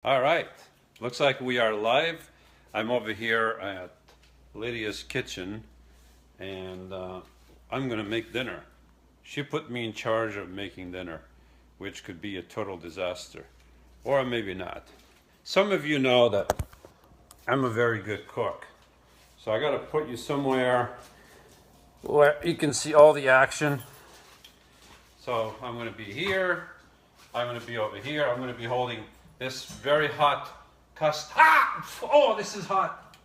All right, looks like we are live. I'm over here at Lydia's kitchen and I'm gonna make dinner. She put me in charge of making dinner, which could be a total disaster, or maybe not. Some of you know that I'm a very good cook, so I gotta put you somewhere where you can see all the action. So I'm gonna be here, I'm gonna be over here, I'm gonna be holding this very hot oh, this is hot.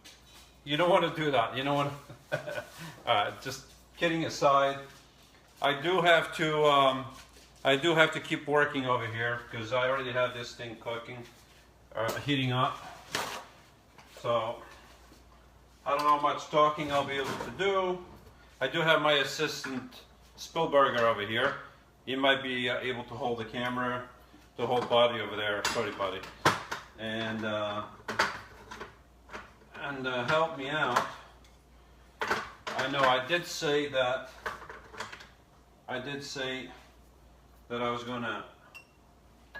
You don't want to do that. You don't want to. Just kidding aside, I do have to keep working over here because I already have this thing cooking, heating up. So I don't know how much talking I'll be able to do. I do have my assistant Spielberger over here. He might be able to hold the camera. The whole body over there, sorry buddy, and help me out. I know I did say that I was gonna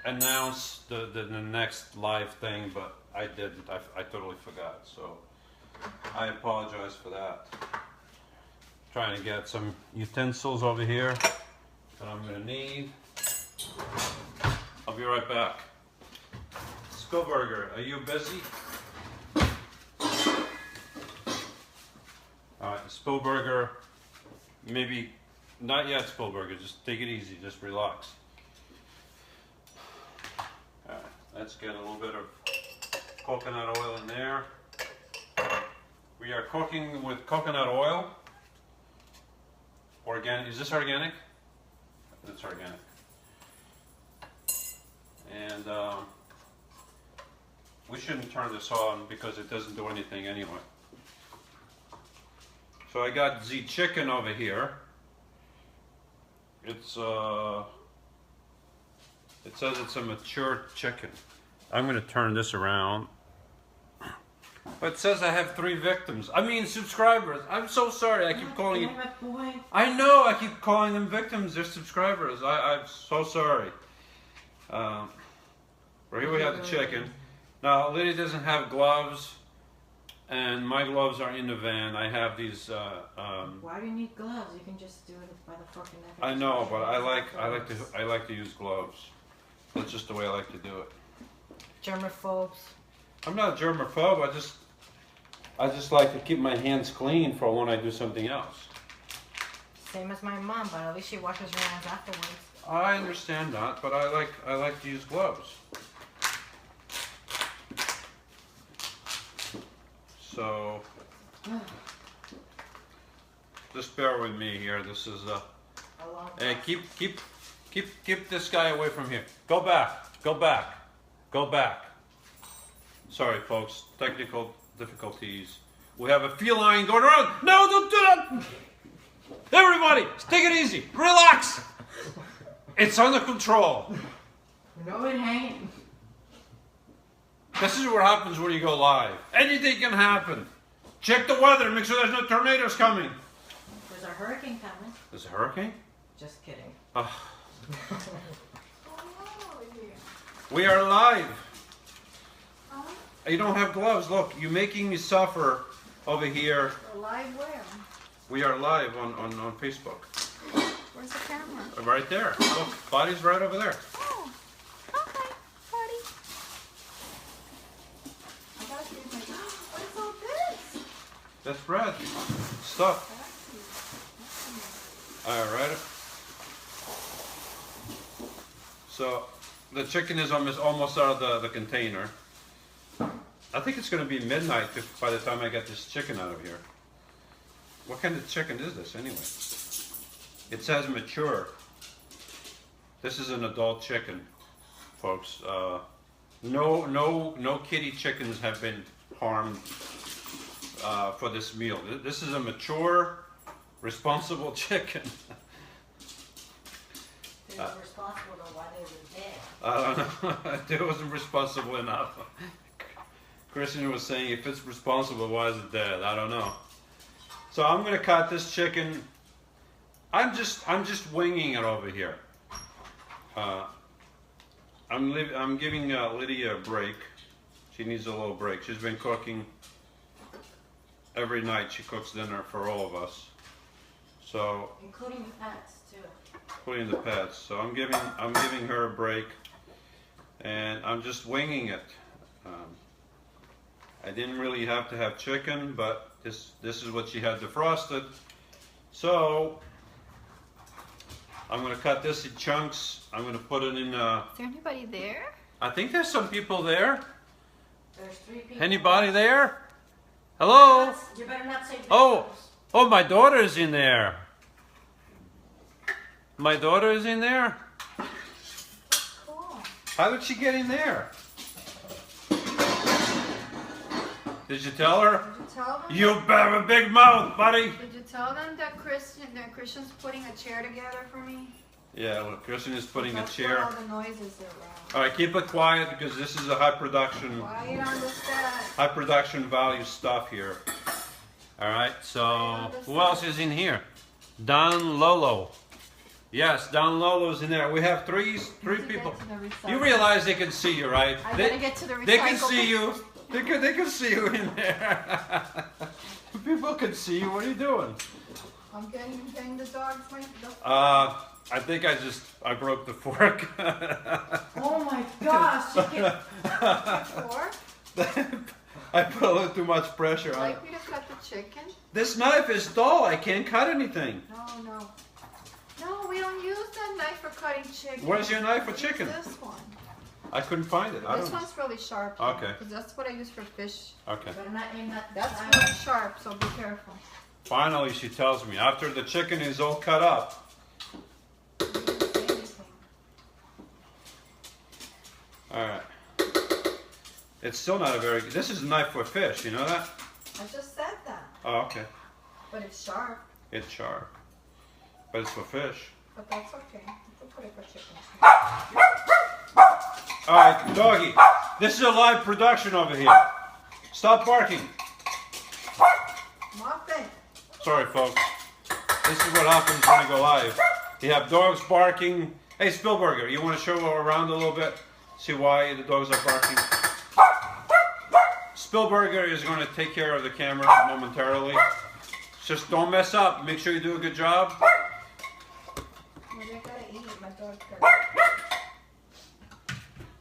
announce the next live thing, but I didn't. I totally forgot, so I apologize for that. Trying to get some utensils over here that I'm gonna need. I'll be right back. Spielberger, are you busy? Spielberger, maybe not yet, Spielberger. Just take it easy. Just relax. All right, let's get a little bit of coconut oil in there. We are cooking with coconut oil. Organic. Is this organic? It's organic. And we shouldn't turn this on because it doesn't do anything anyway. So I got the chicken over here. It says it's a mature chicken. I'm going to turn this around. But it says I have 3 victims. I mean subscribers. I'm so sorry. I keep calling it. I know. I keep calling them victims. They're subscribers. I'm so sorry. Here we have the chicken. Now Lydia doesn't have gloves, and my gloves are in the van. I have these. Why do you need gloves? You can just do it by the fucking neck. I know, but I like to use gloves. That's just the way I like to do it. Germaphobes. I'm not a germaphobe. I just like to keep my hands clean for when I do something else. Same as my mom, but at least she washes her hands afterwards. I understand that, but I like to use gloves. So just bear with me here. This is hey, keep this guy away from here. Go back. Go back. Go back. Sorry, folks. Technical difficulties. We have a feline going around. No, don't do that. Everybody, take it easy. Relax. It's under control. No, it ain't. This is what happens when you go live. Anything can happen. Check the weather. Make sure there's no tornadoes coming. There's a hurricane coming. There's a hurricane? Just kidding. We are live. You don't have gloves. Look, you're making me suffer over here. We're live where? We are live on Facebook. Where's the camera? Right there. Look, body's right over there. Oh, okay, buddy. I gotta see my. What is all this? That's bread. Stuff. All right. So the chicken is almost out of the container. I think it's going to be midnight by the time I get this chicken out of here. What kind of chicken is this anyway? It says mature. This is an adult chicken, folks. No kitty chickens have been harmed for this meal. This is a mature, responsible chicken. They were responsible to why they were dead. I don't know. It wasn't responsible enough. Christian was saying, if it's responsible, why is it dead? I don't know. So I'm gonna cut this chicken. I'm just winging it over here. I'm giving Lydia a break. She needs a little break. She's been cooking every night. She cooks dinner for all of us. So, Including the pets too. including the pets. So I'm giving her a break, and I'm just winging it. I didn't really have to have chicken, but this is what she had defrosted. So I'm gonna cut this in chunks. I'm gonna put it in. Is there anybody there? I think there's some people there. There's 3 people. Anybody there? Hello? You better not say Oh, oh, my daughter is in there. My daughter is in there? Cool. How did she get in there? Did you tell her? Did you tell them? You have a big mouth, buddy. Did you tell them that Christian's putting a chair together for me? Yeah, well, Christian is putting a That's chair. where all the noises are around. All right, keep it quiet because this is a high production value stuff here. All right, so who else is in here? Don Lolo. Yes, Don Lolo's in there. We have three people. You realize they can see you, right? I gotta get to the recycle. They can see you. They can see you in there. People can see you. What are you doing? I'm getting the dogs. I think I broke the fork. Oh my gosh! You can... Fork? I put a little too much pressure Would you on it. like me to cut the chicken? This knife is dull. I can't cut anything. No. No, we don't use that knife for cutting chicken. Where's your knife for Use chicken? This one. I couldn't find it. I This don't. one's really sharp. Okay. Because that's what I use for fish. Okay. You better not aim that. That's really sharp, so be careful. Finally, she tells me after the chicken is all cut up. You didn't say anything. All right. It's still not a very good. This is a knife for fish. You know that? I just said that. Oh, okay. But it's sharp. It's sharp, but it's for fish. But that's okay. You can put it for chicken. All right, doggy. This is a live production over here. Stop barking. Muffin. Sorry, folks. This is what happens when I go live. You have dogs barking. Hey, Spielberger, you want to show around a little bit? See why the dogs are barking? Spielberger is going to take care of the camera momentarily. Just don't mess up. Make sure you do a good job. Well, they gotta eat. My dog gotta eat.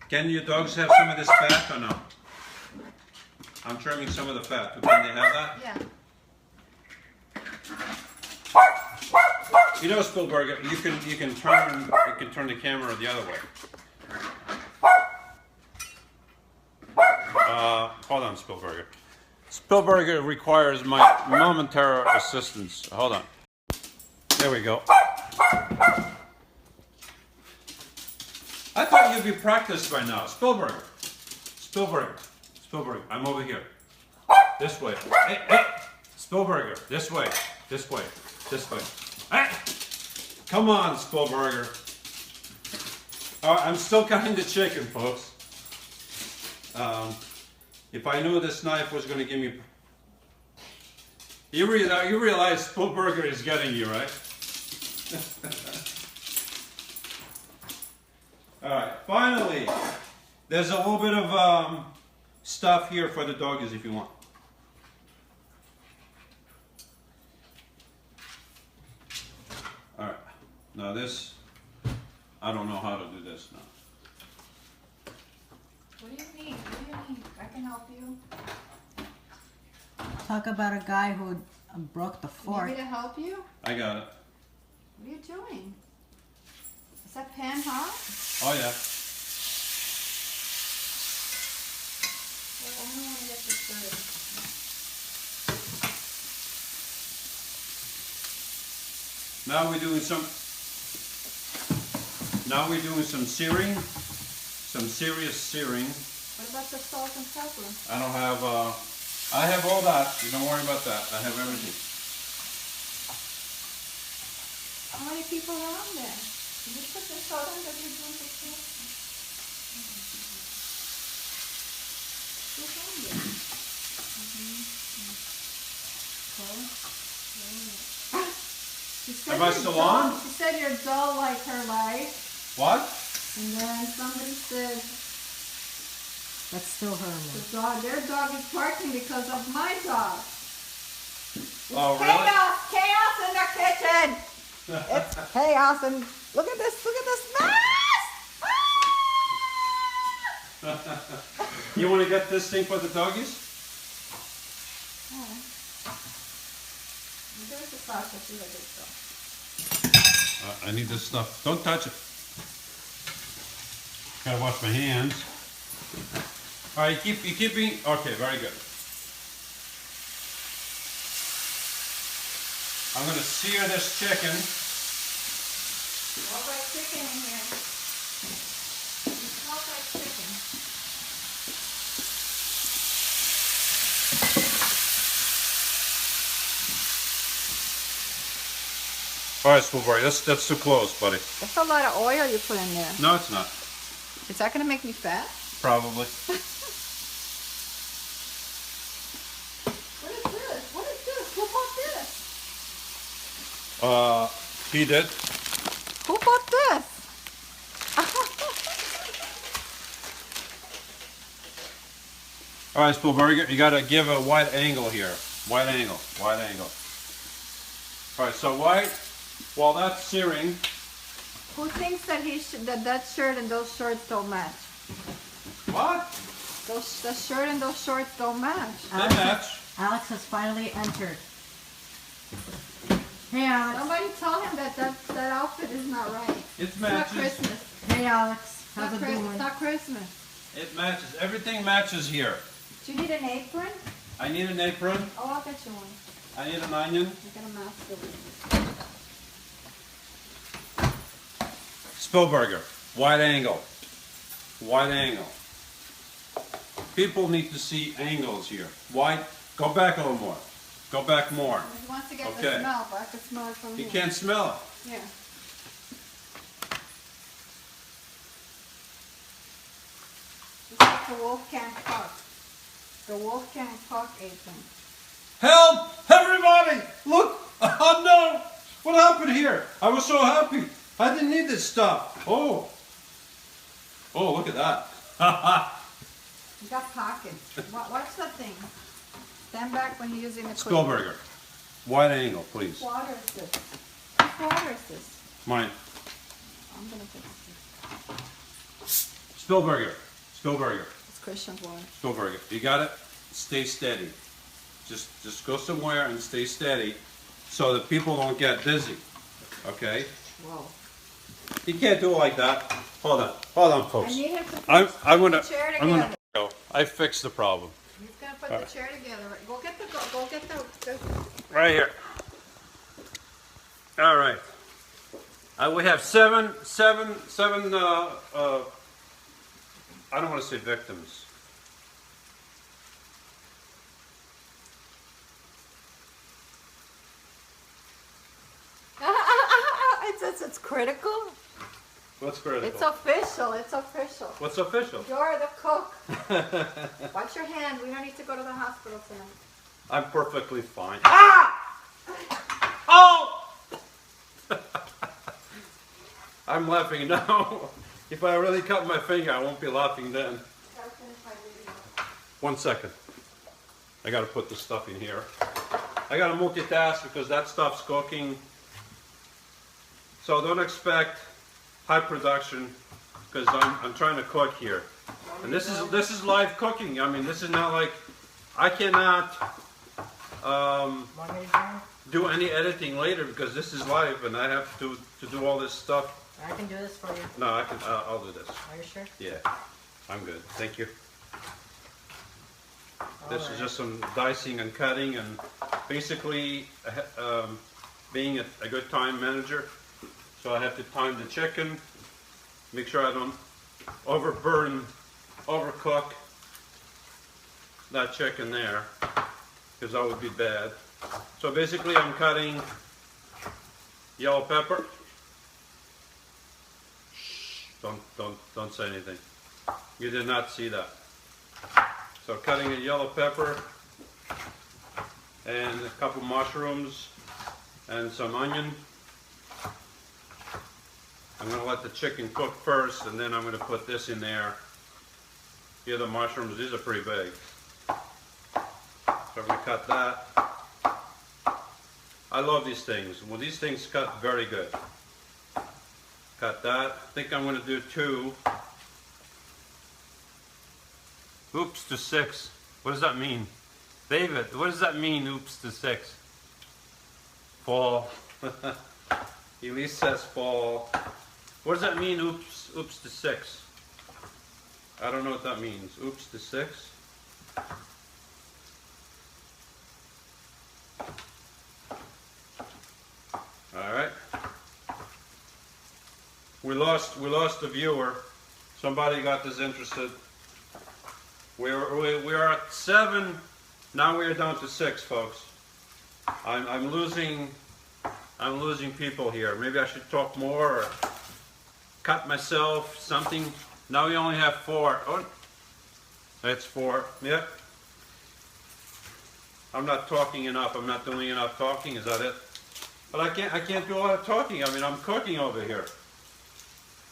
Can your dogs have some of this fat or no? I'm trimming some of the fat. Can they have that? Yeah. You know, Spielberger, you can turn the camera the other way. Hold on, Spielberger. Spielberger requires my momentary assistance. Hold on. There we go. I thought you'd be practiced by now. Spielberger. I'm over here. This way. Hey. Spielberger. This way. Hey. Come on, Spielberger. I'm still cutting the chicken, folks. If I knew this knife was going to give me... You realize Spielberger is getting you, right? Alright, finally, there's a little bit of stuff here for the doggies if you want. Alright, now this, I don't know how to do this now. What do you need? I can help you. Talk about a guy who broke the You fork. need me to help you? I got it. What are you doing? Is that pan hot? Oh yeah. Well, I only want to get this good. Now we're doing some searing, some serious searing. What about the salt and pepper? I don't have, I have all that. You don't worry about that. I have everything. How many people are on there? Did you put the salt on that you're doing the soup? Who's on there? She said Am I you're still dull. on? She said you're dull like her life. What? And then somebody said That's still her, man. their dog is barking because of my dog. Oh, really? Chaos in the kitchen. It's chaos, and look at this mess. You want to get this thing for the doggies? Give it to Sasha. She's a good dog. I need this stuff. Don't touch it. Gotta wash my hands. All right, you keep being, okay, very good. I'm gonna sear this chicken. Smells like chicken in here. It smells like chicken. All right, Spoolberry, that's too close, buddy. That's a lot of oil you put in there. No, it's not. Is that going to make me fat? Probably. What is this? What is this? Who bought this? He did. Who bought this? All right, Spoolberry, you gotta give a wide angle here. Wide angle, wide angle. All right, so while that's searing, Who thinks that that shirt and those shorts don't match? what? The shirt and those shorts don't match. They match. Alex has finally entered. Hey, Alex. Somebody tell him that outfit is not right. It It's not matches. Christmas. Hey, Alex. It's How's not, it doing? it's not Christmas. It matches. Everything matches here. Do you need an apron? I need an apron. Oh, I'll get you one. I need an onion. I got a mask over here. Spielberger, wide angle. Wide angle. People need to see angles here. Wide. Go back a little more. Go back more. He wants to get Okay. the smell, but I can smell it from You here. can't smell it. Yeah. It's like the Wolfgang Puck. The Wolfgang Puck apron. Help! Everybody! Look! Oh no! What happened here? I was so happy. I didn't need this stuff. Oh. Oh, look at that. You got pockets. Watch the thing. Stand back when you're using the Spielberger, wide angle, please. What water is this? What water is this? Mine. I'm gonna fix this. Spielberger. Spielberger. It's Christian's water. Spielberger. You got it? Stay steady. Just go somewhere and stay steady so that people don't get dizzy. Okay? Whoa. You can't do it like that. Hold on, I folks. need him to put I'm the gonna. chair I'm together. gonna go. I fixed the problem. He's gonna put the chair together. Go get the Right here. All right. We have seven. I don't want to say victims. It's critical. What's critical? It's official. It's official. What's official? You're the cook. Watch your hand. We don't need to go to the hospital tonight. I'm perfectly fine. Ah! Oh! I'm laughing now. If I really cut my finger, I won't be laughing then. Gotta finish my video. 1 second. I gotta put the stuff in here. I gotta multitask because that stuff's cooking. So don't expect high production because I'm trying to cook here. And this is live cooking. I mean, this is not like I cannot Want me to join? do any editing later because this is live and I have to do all this stuff. I can do this for you. No, I'll do this. Are you sure? Yeah, I'm good. Thank you. This is Alright. just some dicing and cutting and basically being a good time manager. So I have to time the chicken, make sure I don't overcook that chicken there, because that would be bad. So basically I'm cutting yellow pepper. Shh, don't say anything. You did not see that. So cutting a yellow pepper and a couple mushrooms and some onion. I'm going to let the chicken cook first, and then I'm going to put this in there. Here, the mushrooms, these are pretty big. So I'm going to cut that. I love these things. Well, these things cut very good. Cut that. I think I'm going to do 2. Oops to 6. What does that mean? David, what does that mean, oops to 6? Fall. Elise says fall. What does that mean, oops to 6? I don't know what that means. Oops to 6? Alright. We lost a viewer. Somebody got disinterested. We're at 7. Now we are down to 6, folks. I'm losing people here. Maybe I should talk more or cut myself, something. Now we only have 4. Oh, that's 4. Yep. I'm not talking enough. I'm not doing enough talking. Is that it? But I can't do a lot of talking. I mean, I'm cooking over here.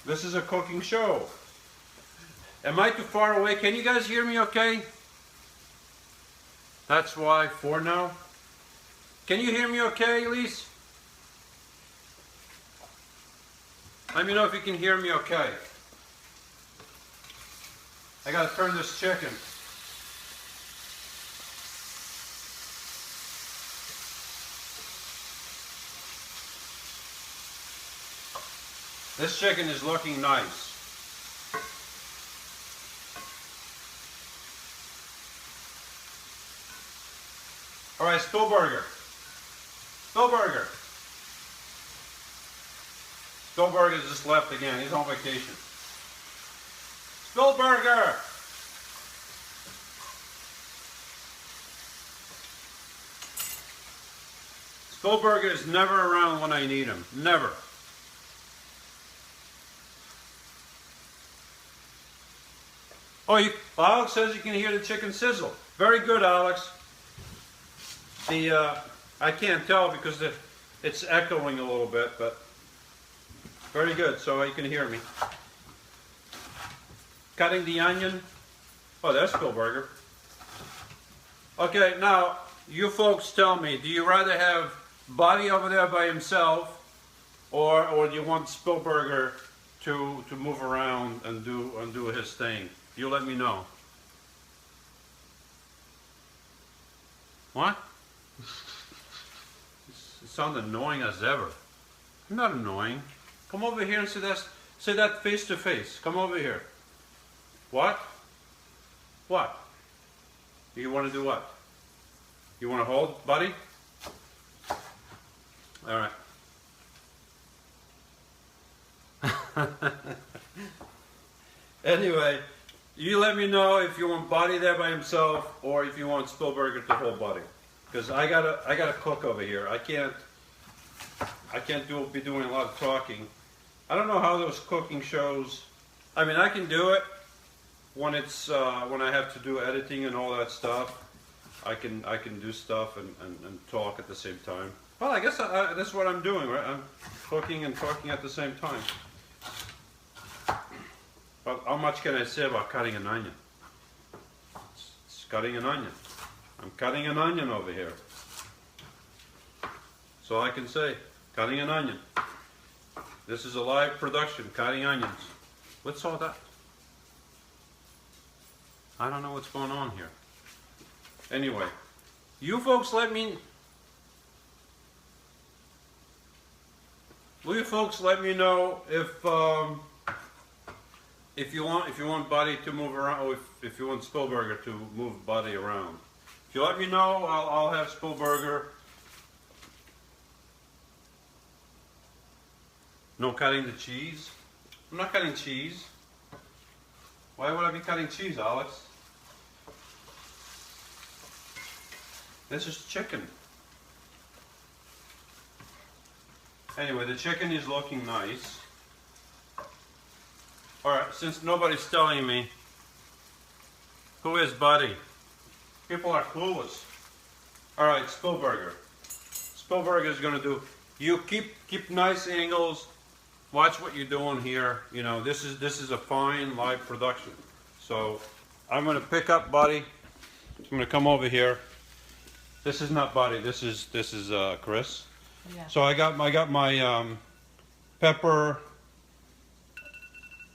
This is a cooking show. Am I too far away? Can you guys hear me okay? That's why 4 now. Can you hear me okay, Elise? Let me know if you can hear me okay. I gotta turn this chicken. This chicken is looking nice. All right, Spielberger. Spielberger. Spielberger just left again. He's on vacation. Spielberger. Spielberger is never around when I need him. Never. Oh, Alex says you can hear the chicken sizzle. Very good, Alex. I can't tell because it's echoing a little bit, but very good. So you can hear me. Cutting the onion. Oh, that's Spielberger. Okay, now you folks tell me. Do you rather have Buddy over there by himself, or do you want Spielberger to move around and do his thing? You let me know. What? You sound annoying as ever. I'm not annoying. Come over here and say that face to face. Come over here. What? What? You want to do what? You want to hold, buddy? All right. Anyway, you let me know if you want Buddy there by himself or if you want Spielberger to hold Buddy, because I gotta cook over here. I can't be doing a lot of talking. I don't know how those cooking shows. I mean, I can do it when it's when I have to do editing and all that stuff. I can do stuff and talk at the same time. Well, I guess that's what I'm doing, right? I'm cooking and talking at the same time. But how much can I say about cutting an onion? It's cutting an onion. I'm cutting an onion over here. That's all I can say. Cutting an onion. This is a live production, cutting onions. What's all that? I don't know what's going on here. Anyway, you folks let me... Will you folks let me know if you want Buddy to move around, or if you want Spielberger to move Buddy around? If you let me know, I'll have Spielberger. No cutting the cheese. I'm not cutting cheese. Why would I be cutting cheese, Alex? This is chicken. Anyway, the chicken is looking nice. Alright, since nobody's telling me who is Buddy, people are clueless. Alright, Spielberger. Spielberger is going to do, you keep nice angles, watch what you're doing here. You know, this is a fine live production. So I'm gonna pick up Buddy. I'm gonna come over here. This is not Buddy. This is Chris. Yeah. So I got my pepper,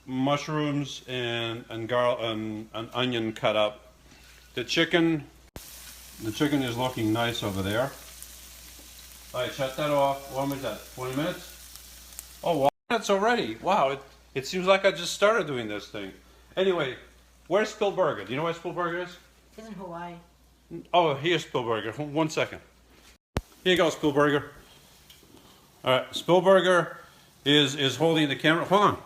mushrooms, and onion cut up. The chicken is looking nice over there. All right, shut that off. When was that? 20 minutes? Oh, wow, minutes already. Wow, it seems like I just started doing this thing. Anyway, where's Spielberger? Do you know where Spielberger is? He's in Hawaii. Oh, here's Spielberger. 1 second. Here you go, Spielberger. All right, Spielberger is holding the camera. Hold on.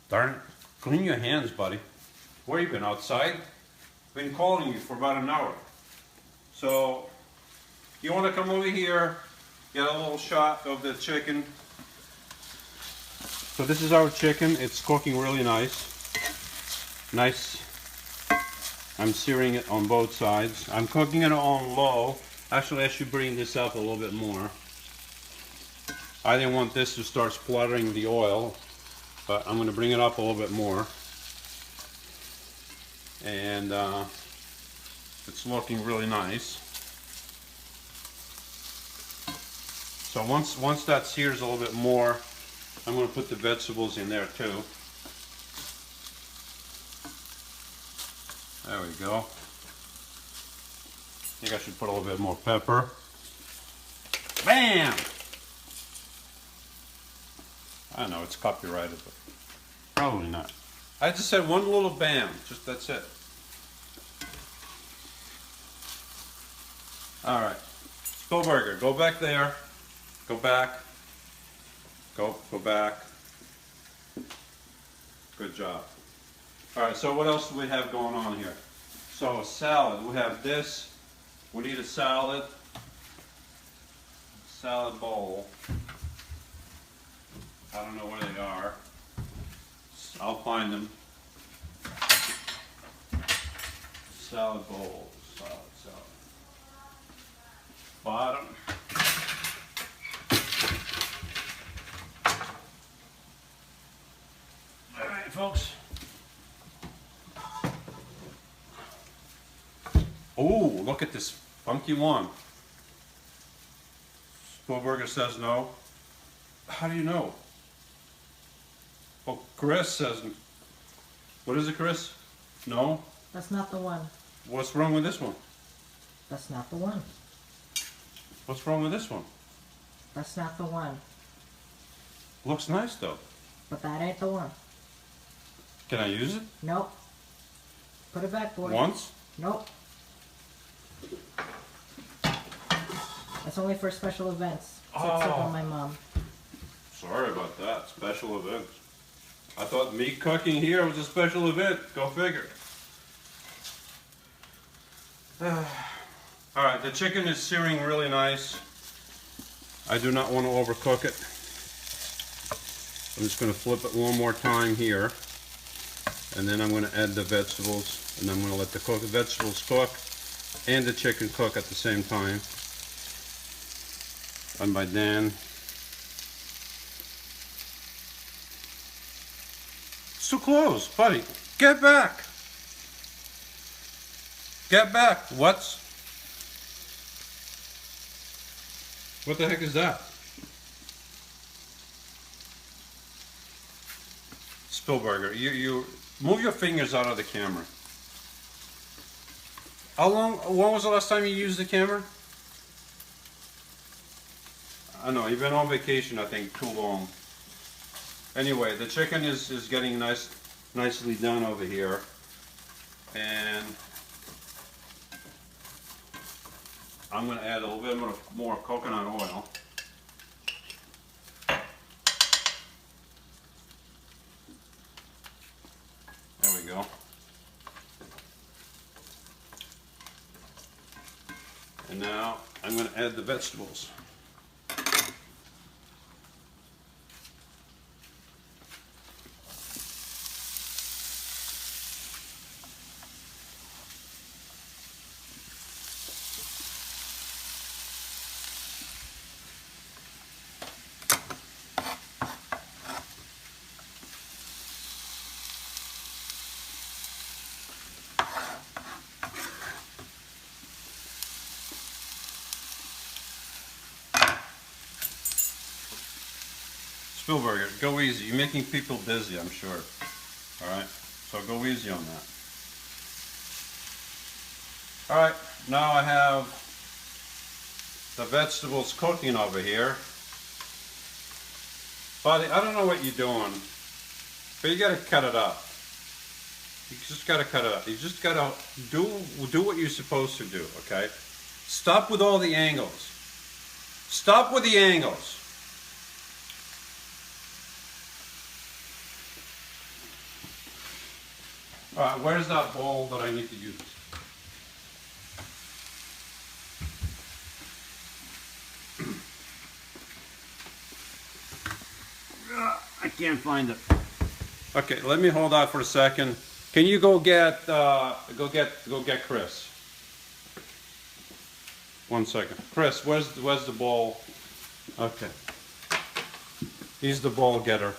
Darn it. Clean your hands, buddy. Where you been, outside? Been calling you for about an hour. So, you want to come over here, get a little shot of the chicken. So this is our chicken. It's cooking really nice. Nice. I'm searing it on both sides. I'm cooking it on low. Actually, I should bring this up a little bit more. I didn't want this to start spluttering the oil, but I'm going to bring it up a little bit more. And it's looking really nice. So once that sears a little bit more, I'm going to put the vegetables in there too. There we go. I think I should put a little bit more pepper. Bam! I know it's copyrighted, but probably not. I just said one little bam, just that's it. All right, Spielberger, go back there. Go back. Go back. Good job. All right, so what else do we have going on here? So a salad, we have this. We need a salad. Salad bowl. I don't know where they are. I'll find them. Salad bowl, salad. Bottom. All right, folks. Oh, look at this funky one. Spielberger says no. How do you know? Well, Chris says, what is it, Chris? No? That's not the one. What's wrong with this one? That's not the one. What's wrong with this one? That's not the one. Looks nice though. But that ain't the one. Can I use it? Nope. Put it back, boy. Once? Nope. That's only for special events. Except for my mom. Sorry about that. Special events. I thought me cooking here was a special event. Go figure. Alright, the chicken is searing really nice. I do not want to overcook it. I'm just going to flip it one more time here. And then I'm going to add the vegetables. And I'm going to let the vegetables cook and the chicken cook at the same time. Done by Dan. It's too close, buddy. Get back. Get back. What the heck is that? Spielberger, you move your fingers out of the camera. When was the last time you used the camera? I know, you've been on vacation, I think, too long. Anyway, the chicken is getting nicely done over here. And I'm going to add a little bit more coconut oil. There we go. And now I'm going to add the vegetables. Spielberger, go easy. You're making people dizzy, I'm sure. All right, so go easy on that. All right, now I have the vegetables cooking over here. Buddy, I don't know what you're doing, but you gotta cut it up. You just gotta cut it up. You just gotta do what you're supposed to do, okay? Stop with all the angles. Stop with the angles. All right, where's that bowl that I need to use? I can't find it. Okay, let me hold out for a second. Can you go get Chris? 1 second. Chris, where's the bowl? Okay. He's the bowl getter.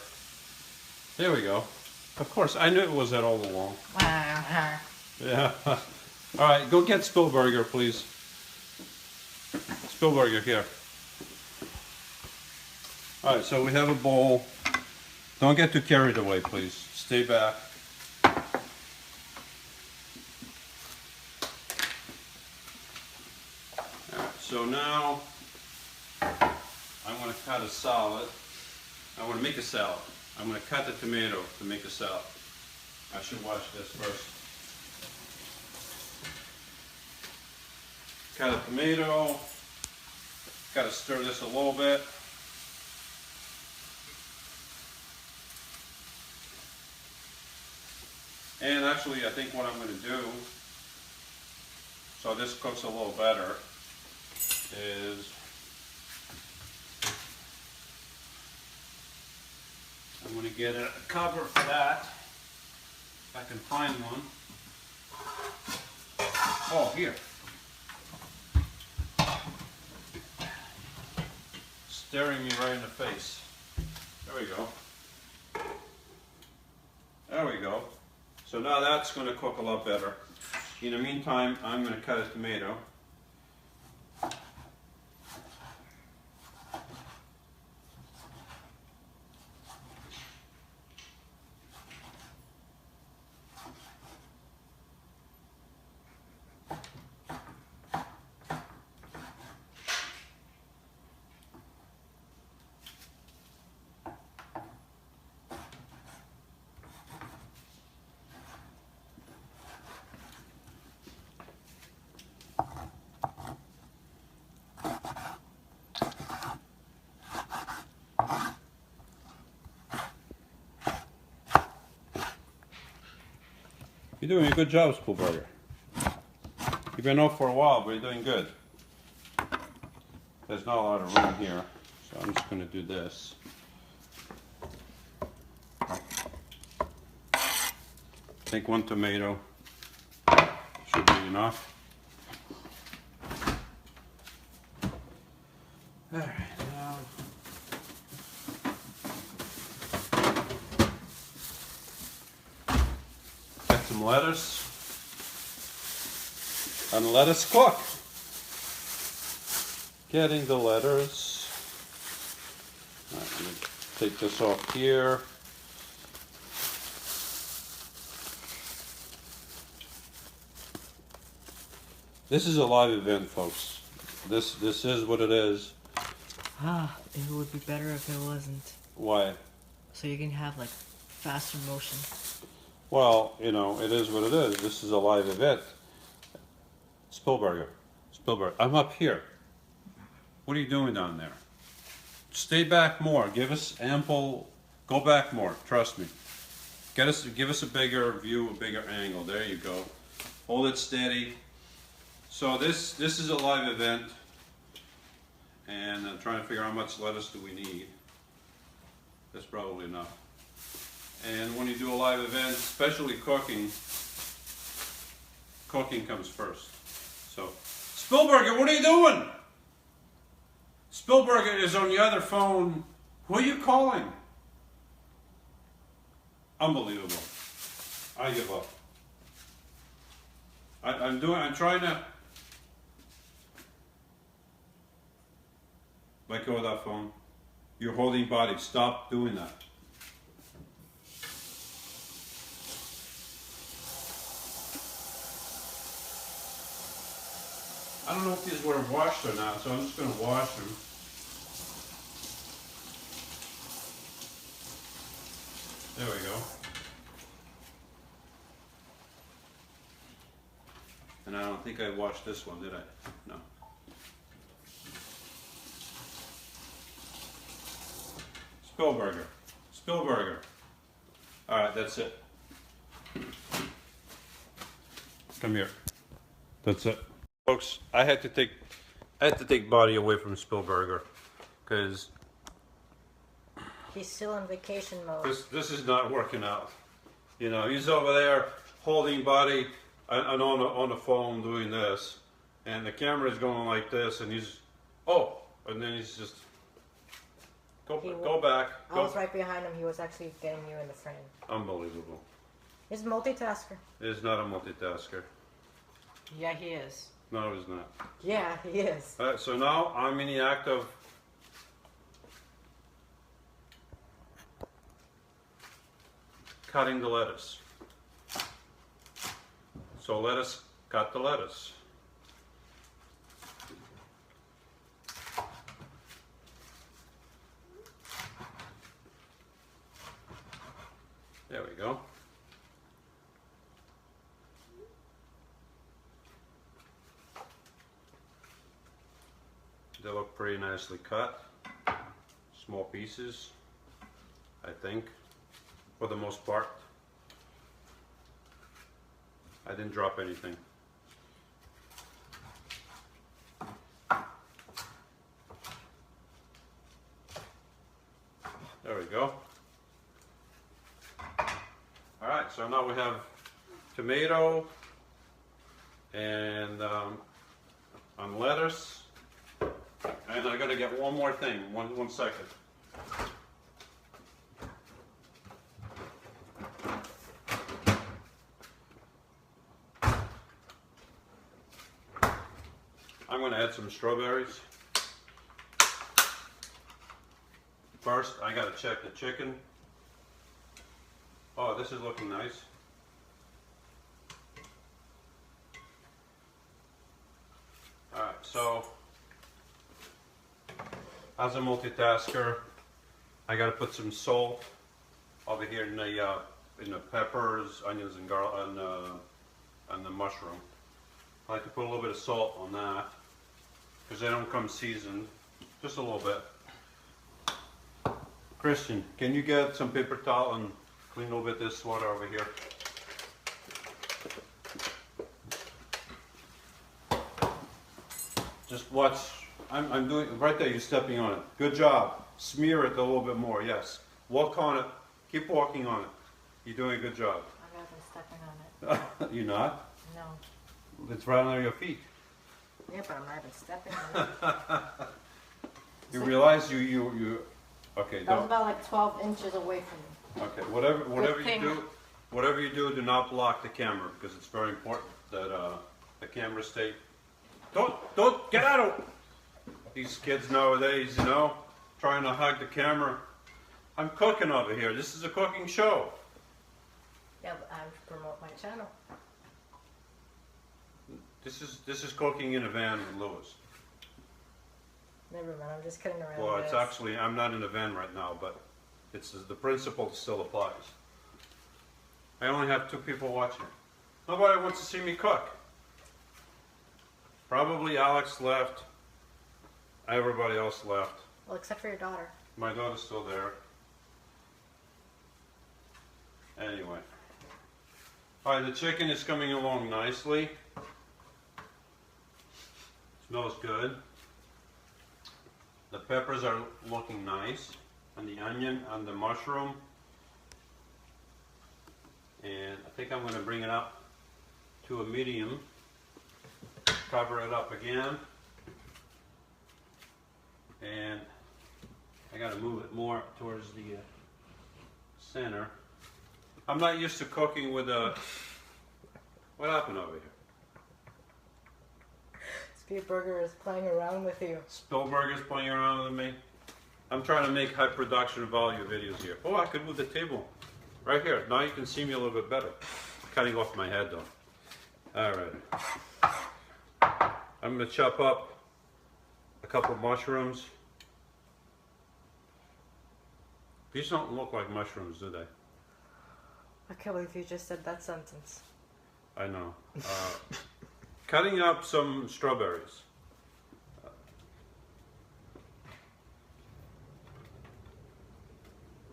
There we go. Of course, I knew it was that all along. Yeah. All right, go get Spielberger, please. Spielberger, here. All right, so we have a bowl. Don't get too carried away, please. Stay back. All right, so now I'm going to cut a salad. I want to make a salad. I'm going to cut the tomato to make a salad. I should wash this first. Cut a tomato. Got to stir this a little bit. And actually, I think what I'm going to do, so this cooks a little better, is I'm going to get a cover for that, if I can find one. Oh, here. Staring me right in the face. There we go. There we go. So now that's going to cook a lot better. In the meantime, I'm going to cut a tomato. You're doing a good job, Spielberger. You've been off for a while, but you're doing good. There's not a lot of room here, so I'm just going to do this. I think 1 tomato should be enough. All right, now. Get some lettuce. And let us cook. Getting the lettuce. All right, I'm going to take this off here. This is a live event, folks. This is what it is. It would be better if it wasn't. Why? So you can have like faster motion. Well, you know, it is what it is. This is a live event. Spielberger, I'm up here. What are you doing down there? Stay back more. Give us ample. Go back more. Trust me. Give us a bigger view, a bigger angle. There you go. Hold it steady. So this is a live event, and I'm trying to figure out how much lettuce do we need. That's probably enough. And when you do a live event, especially cooking comes first. So, Spielberger, what are you doing? Spielberger is on the other phone. Who are you calling? Unbelievable. I give up. I'm trying to let go of that phone. You're holding body. Stop doing that. I don't know if these were washed or not, so I'm just going to wash them. There we go. And I don't think I washed this one, did I? No. Spielberger. Spielberger. Alright, that's it. Come here. That's it. Folks, I had to take Body away from Spielberger because He's still in vacation mode. this is not working out. You know, he's over there holding Body and on the phone doing this, and the camera is going like this, and he's and then he's just go back. I was right behind him. He was actually getting you in the frame. Unbelievable. He's a multitasker. He's not a multitasker. Yeah, he is. No, he's not. Yeah, he is. Alright, so now I'm in the act of cutting the lettuce. So let us cut the lettuce. There we go. They look pretty nicely cut. Small pieces, I think, for the most part. I didn't drop anything. There we go. Alright, so now we have tomato and lettuce. And I gotta get one more thing, one second. I'm gonna add some strawberries. First, I gotta check the chicken. Oh, this is looking nice. Alright, so as a multitasker, I gotta put some salt over here in the peppers, onions, and garlic, and the mushroom. I like to put a little bit of salt on that because they don't come seasoned. Just a little bit. Christian, can you get some paper towel and clean a little bit of this water over here? Just watch. I'm doing right there. You're stepping on it. Good job. Smear it a little bit more. Yes. Walk on it. Keep walking on it. You're doing a good job. I haven't stepping on it. You're not? No. It's right under your feet. Yeah, but I'm not even stepping on it. You realize you. Okay. That was about like 12 inches away from me. Okay. Whatever you do, do not block the camera because it's very important that the camera stay. Don't get out of. These kids nowadays, you know, trying to hug the camera. I'm cooking over here. This is a cooking show. Yeah, but I promote my channel. This is cooking in a van with Lewis. Never mind, I'm just kidding around. Well, it's actually, I'm not in a van right now, but it's the principle still applies. I only have 2 people watching. Nobody wants to see me cook. Probably Alex left. Everybody else left. Well, except for your daughter. My daughter's still there. Anyway. Alright, the chicken is coming along nicely. Smells good. The peppers are looking nice. And the onion and the mushroom. And I think I'm going to bring it up to a medium. Cover it up again. And I got to move it more towards the center. I'm not used to cooking with a. What happened over here? Spielberger is playing around with you. Spielberger's playing around with me. I'm trying to make high production value videos here. Oh, I could move the table right here. Now you can see me a little bit better. Cutting off my head though. All right. I'm gonna chop up a couple of mushrooms. These don't look like mushrooms, do they? I can't believe you just said that sentence. I know. Cutting up some strawberries.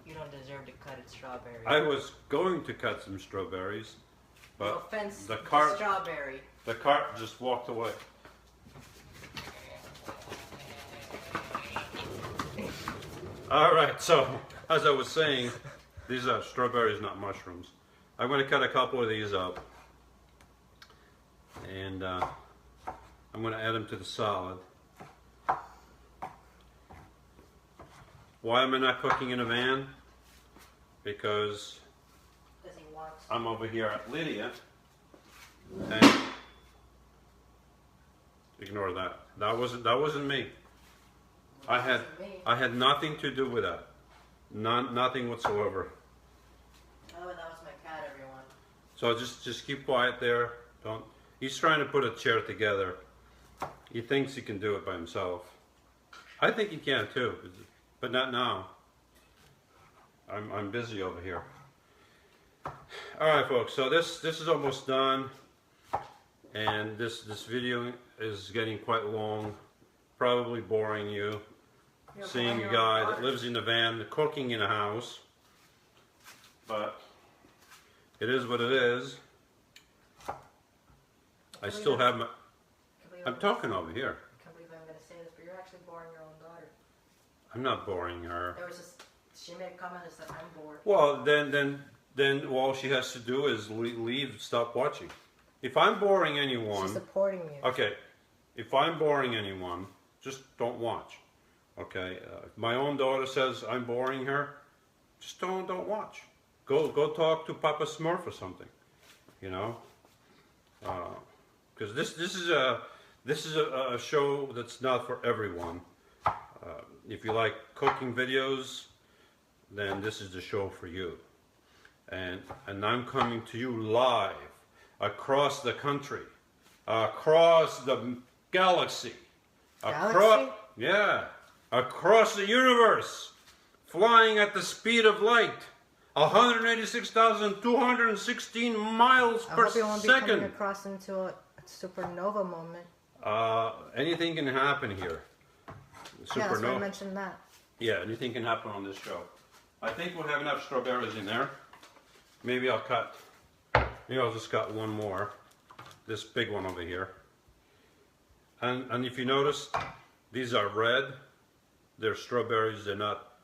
You don't deserve to cut it strawberry. I was going to cut some strawberries, but no offense, the cart, strawberry. the cart just walked away. All right, so as I was saying, these are strawberries, not mushrooms. I'm going to cut a couple of these up, and I'm going to add them to the salad. Why am I not cooking in a van? Because He wants. I'm over here at Lidia, and ignore that. That wasn't me. I had nothing to do with that. Nothing whatsoever. Oh, that was my cat, everyone. So just keep quiet there. Don't. He's trying to put a chair together. He thinks he can do it by himself. I think he can too, but not now. I'm busy over here. All right, folks. So this is almost done, and this video is getting quite long, probably boring you. Seeing a guy that lives in a van, cooking in a house, but it is what it is. I still have my. I'm talking over here. I can't believe I'm going to say this, but you're actually boring your own daughter. I'm not boring her. There was just, she made a comment that said, I'm bored. Well, then all she has to do is leave, stop watching. If I'm boring anyone, She's supporting you. okay. If I'm boring anyone, just don't watch. Okay. If my own daughter says I'm boring her, just don't watch. Go talk to Papa Smurf or something. You know, because this is a show that's not for everyone. If you like cooking videos, then this is the show for you. And I'm coming to you live across the country, across the galaxy, across the universe, flying at the speed of light, 186,216 miles per I hope you won't be second. coming across into a supernova moment. Anything can happen here. Yeah, that's why I mentioned that. Yeah, anything can happen on this show. I think we'll have enough strawberries in there. Maybe I'll just cut one more. This big one over here. And if you notice, these are red. They're strawberries. They're not.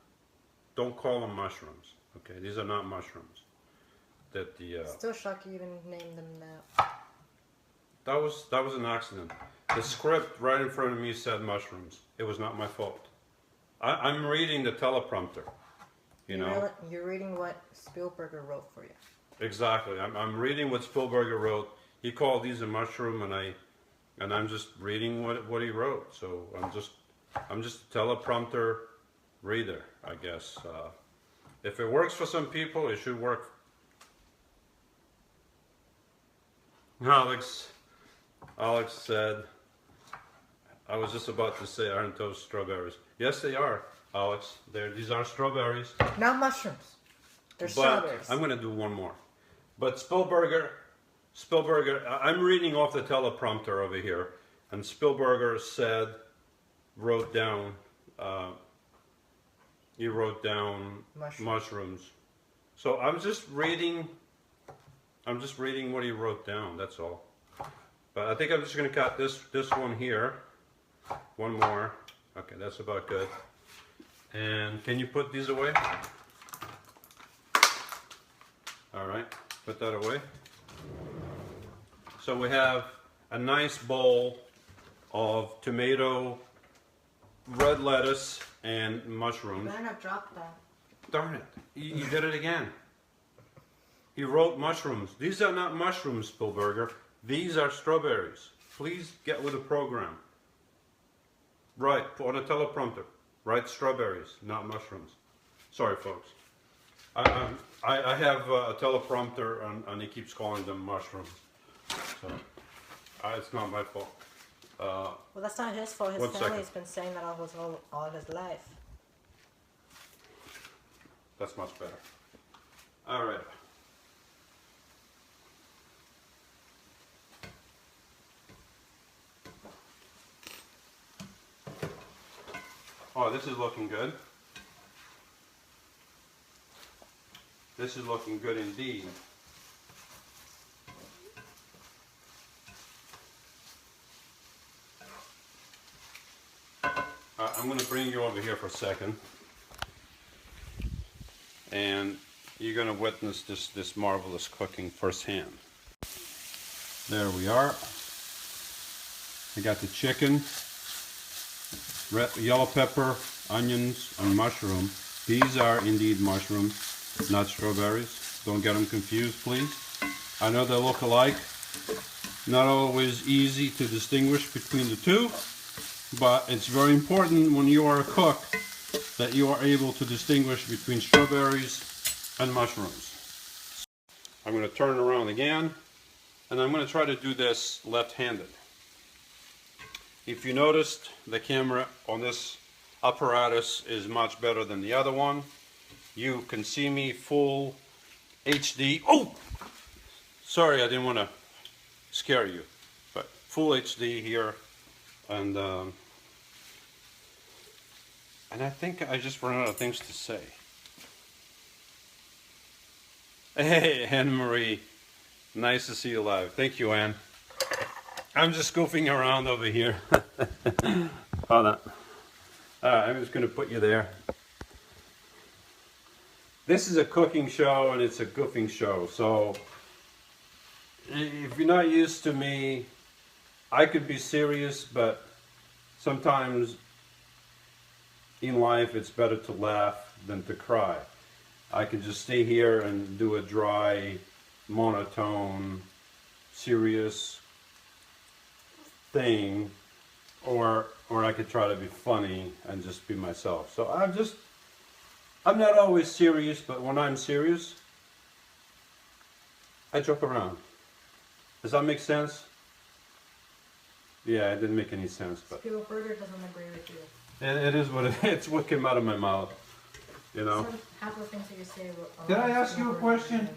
Don't call them mushrooms. Okay, these are not mushrooms. That the. Still shocked you even named them that. That was an accident. The script right in front of me said mushrooms. It was not my fault. I'm reading the teleprompter. You know. You're reading what Spielberg wrote for you. Exactly. I'm reading what Spielberg wrote. He called these a mushroom, and I'm just reading what he wrote. So I'm just a teleprompter reader, I guess. If it works for some people, it should work. Alex said, I was just about to say, aren't those strawberries? Yes, they are, Alex. These are strawberries. Not mushrooms. They're strawberries. I'm going to do one more. But Spielberg, I'm reading off the teleprompter over here, and Spielberg wrote down mushrooms. So I'm just reading what he wrote down, that's all. But I think I'm just going to cut this one here. One more. Okay, that's about good. And can you put these away? All right, put that away. So we have a nice bowl of tomato, red lettuce, and mushrooms. You better not drop that. Darn it, you did it again. He wrote mushrooms. These are not mushrooms, Spielberger. These are strawberries. Please get with the program. Right, on a teleprompter. Right, strawberries, not mushrooms. Sorry, folks. I have a teleprompter and he keeps calling them mushrooms. So it's not my fault. Well, that's not his fault. His 1 family's second. been saying that all his life. That's much better. All right. Oh, this is looking good. This is looking good indeed. I'm going to bring you over here for a second. And you're going to witness this marvelous cooking firsthand. There we are. I got the chicken, red, yellow pepper, onions, and mushroom. These are indeed mushrooms, not strawberries. Don't get them confused, please. I know they look alike. Not always easy to distinguish between the two, but it's very important when you are a cook that you are able to distinguish between strawberries and mushrooms. I'm going to turn it around again, and I'm going to try to do this left-handed. If you noticed, the camera on this apparatus is much better than the other one. You can see me full HD. Oh! Sorry, I didn't want to scare you, but full HD here, and I think I just ran out of things to say. Hey, Anne-Marie, nice to see you live. Thank you, Anne. I'm just goofing around over here. Hold on. I'm just going to put you there. This is a cooking show and it's a goofing show, so if you're not used to me, I could be serious, but sometimes in life it's better to laugh than to cry. I could just stay here and do a dry, monotone, serious thing, or I could try to be funny and just be myself. So I'm not always serious, but when I'm serious, I joke around. Does that make sense? Yeah, it didn't make any sense, but Spielberger doesn't agree with you. it is what it's what came out of my mouth, you know. Some half the things that you say. Did I ask you a question?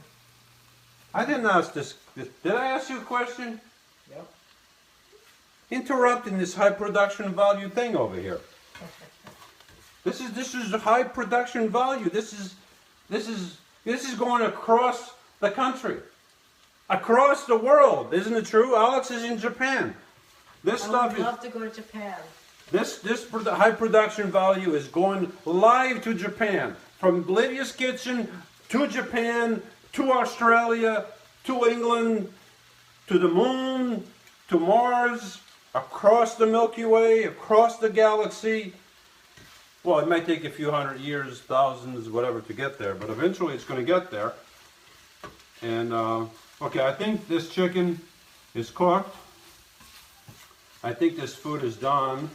I didn't ask this. Did I ask you a question? Yep. Interrupting this high production value thing over here. This is high production value. This is going across the country, across the world. Isn't it true? Alex is in Japan. This stuff I would love to go to Japan. This high production value is going live to Japan, from Lydia's kitchen to Japan, to Australia, to England, to the moon, to Mars, across the Milky Way, across the galaxy. Well, it might take a few hundred years, thousands, whatever to get there, but eventually it's going to get there. And, okay, I think this chicken is cooked. I think this food is done.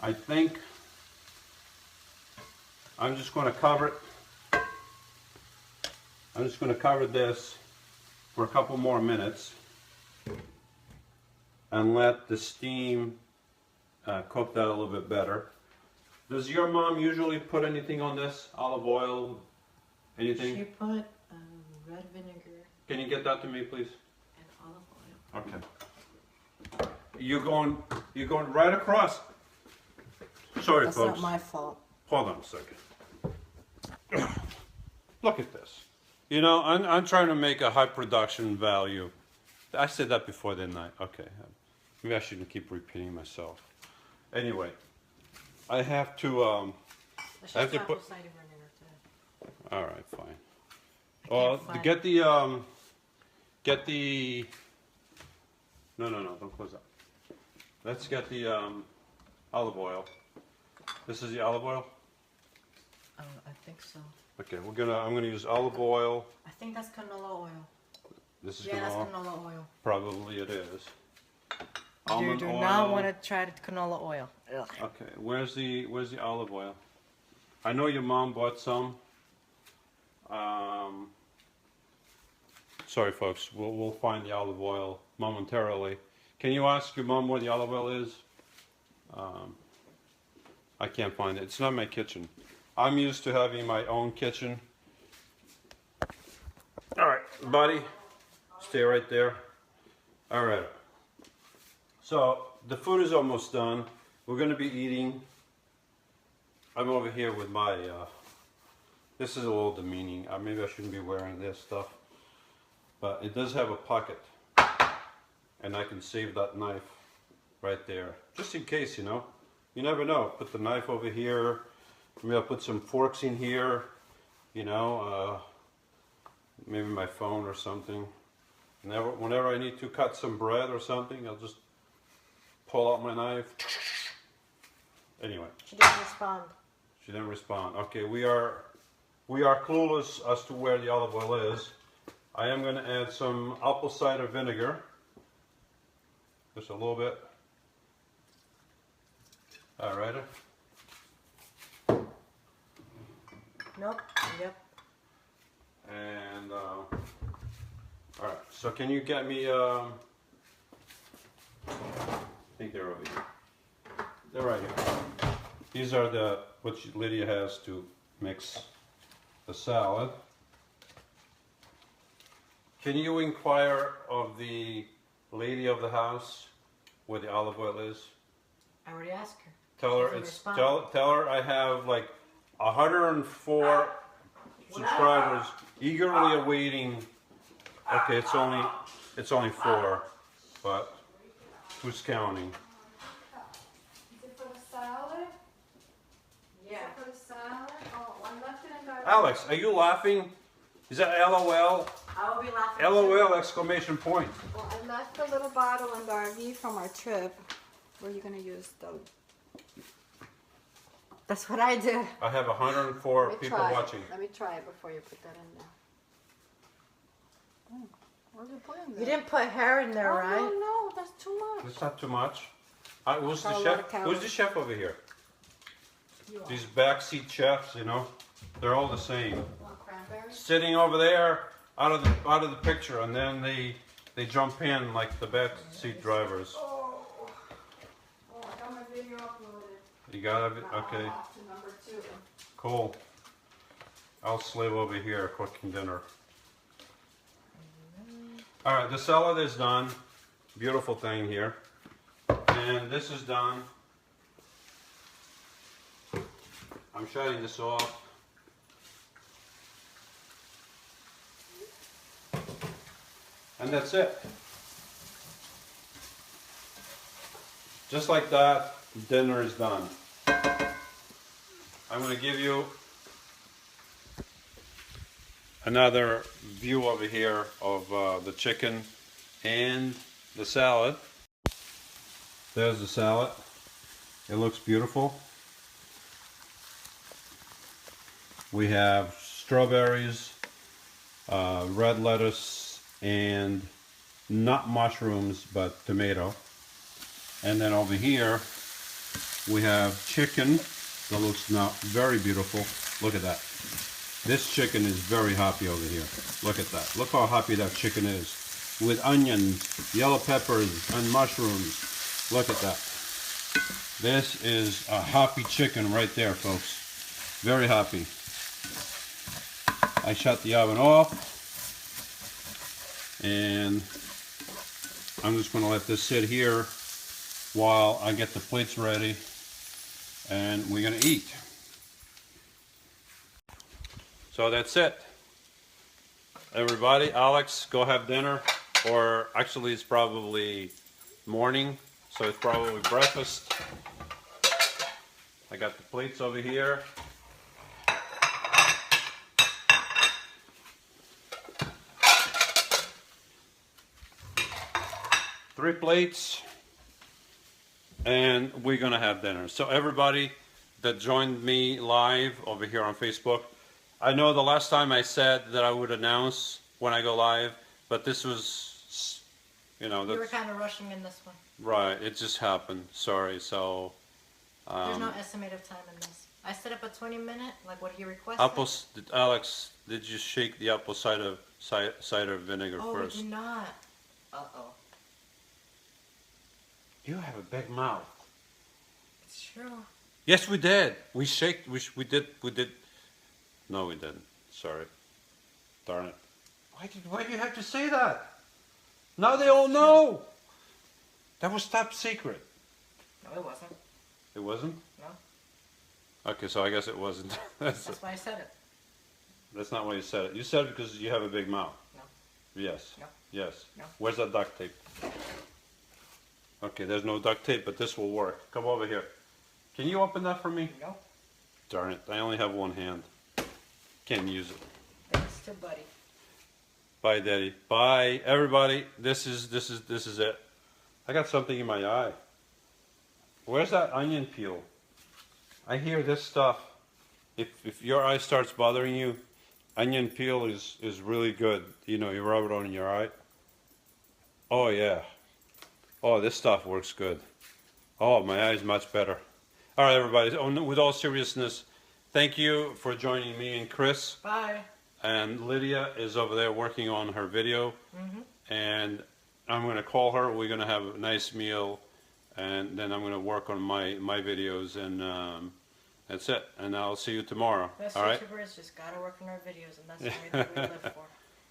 I think I'm just going to cover it. I'm just going to cover this for a couple more minutes and let the steam cook that a little bit better. Does your mom usually put anything on this? Olive oil? Anything? She put red vinegar Can you get that to me, please? and olive oil. Okay. You're going right across. Sorry, That's folks. not my fault. Hold on a second. Look at this. You know, I'm trying to make a high production value. I said that before, didn't I? Okay. Maybe I shouldn't keep repeating myself. Anyway, I have to I have to put. All right, fine. Well, get the No, don't close that. Let's get the olive oil. This is the olive oil. I think so. Okay, I'm gonna use olive oil. I think that's canola oil. This is Yeah, that's canola. canola oil. Probably it is. You do not want to try canola oil. Ugh. Okay, where's the olive oil? I know your mom bought some. Sorry, folks. We'll find the olive oil momentarily. Can you ask your mom where the olive oil is? I can't find it. It's not in my kitchen. I'm used to having my own kitchen. All right, buddy. Stay right there. All right. So the food is almost done. We're going to be eating. I'm over here with my. This is a little demeaning. Maybe I shouldn't be wearing this stuff, but it does have a pocket, and I can save that knife right there, just in case, you know. You never know. Put the knife over here. Maybe I'll put some forks in here. You know, maybe my phone or something. Whenever I need to cut some bread or something, I'll just pull out my knife. Anyway. She didn't respond. She didn't respond. Okay, we are clueless as to where the olive oil is. I am going to add some apple cider vinegar. Just a little bit. All right. Nope. Yep. And all right. So can you get me? I think they're over here. They're right here. These are what Lydia has to mix the salad. Can you inquire of the lady of the house where the olive oil is? I already asked her. Tell her tell her I have like 104 subscribers eagerly awaiting. Okay, it's only 4, but who's counting? Is it for the salad? Yeah. Is it for the salad? Oh, I left it in the... Alex, are you laughing? Is that LOL? I will be laughing. LOL exclamation point. Well, I left a little bottle in the RV from our trip. Where are you going to use the... That's what I did. I have 104 Let me people try. watching. Let me try it before you put that in there. Oh, what did you put in there? You didn't put hair in there, right? No, that's too much. It's not too much. Who's the Got a lot chef? of calories. Who's the chef over here? You are. These backseat chefs, you know, they're all the same. Want cranberries? Sitting over there, out of the picture, and then they jump in like the backseat drivers. Oh, I got my video uploaded. You got it? Now Okay, I'm off to number 2. cool. I'll slave over here cooking dinner. All right, the salad is done. Beautiful thing here. And this is done. I'm shutting this off. And that's it. Just like that, dinner is done. I'm going to give you another view over here of the chicken and the salad. There's the salad. It looks beautiful. We have strawberries, red lettuce, and not mushrooms, but tomato. And then over here, we have chicken that looks now very beautiful. Look at that. This chicken is very happy over here. Look at that. Look how happy that chicken is. With onions, yellow peppers, and mushrooms. Look at that. This is a happy chicken right there, folks. Very happy. I shut the oven off. And I'm just going to let this sit here while I get the plates ready. And we're going to eat. So that's it. Everybody, Alex, go have dinner. Or actually it's probably morning, so it's probably breakfast. I got the plates over here. Three plates. And we're gonna have dinner. So everybody that joined me live over here on Facebook, I know the last time I said that I would announce when I go live, but this was you know, You were that's, kind of rushing in this one. right, it just happened, sorry, so. There's no estimated time in this. I set up a 20-minute, like what he requested. Alex, did you shake the apple cider vinegar Oh, first? we did not. Uh-oh. You have a big mouth. It's true. Yes, we did. We did. No, we didn't. Sorry. Darn it. Why do you have to say that? Now they all know. That was top secret. No, it wasn't. It wasn't? No. Okay, so I guess it wasn't. That's why I said it. That's not why you said it. You said it because you have a big mouth. No. Yes. No. Yes. No. Where's that duct tape? Okay, there's no duct tape, but this will work. Come over here. Can you open that for me? No. Darn it, I only have one hand. Can't use it. Thanks to Buddy. Bye, Daddy. Bye, everybody. This is it. I got something in my eye. Where's that onion peel? I hear this stuff. If your eye starts bothering you, onion peel is really good. You know, you rub it on your eye. Oh yeah. Oh, this stuff works good. Oh, my eye's much better. All right, everybody. With all seriousness, thank you for joining me and Chris. Bye. And Lydia is over there working on her video. And I'm going to call her. We're going to have a nice meal. And then I'm going to work on my videos. And that's it. And I'll see you tomorrow. Best all right? YouTubers just got to work on our videos. And that's the way that we live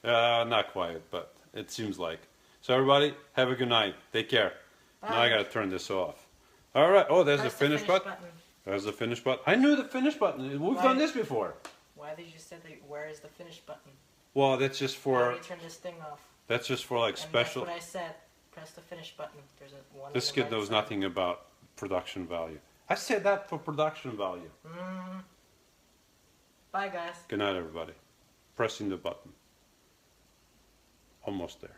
for. Not quite, but it seems like. So everybody, have a good night. Take care. Bye. Now I got to turn this off. All right. Oh, there's Press the finish button. There's the finish button. I knew the finish button. We've done this before. Why did you say that? Where is the finish button? Well, that's just How for do you turn this thing off? that's just for like And special. that's what I said. Press the finish button. There's a one. This on the kid right knows side. nothing about production value. I said that for production value. Bye, guys. Good night, everybody. Pressing the button. Almost there.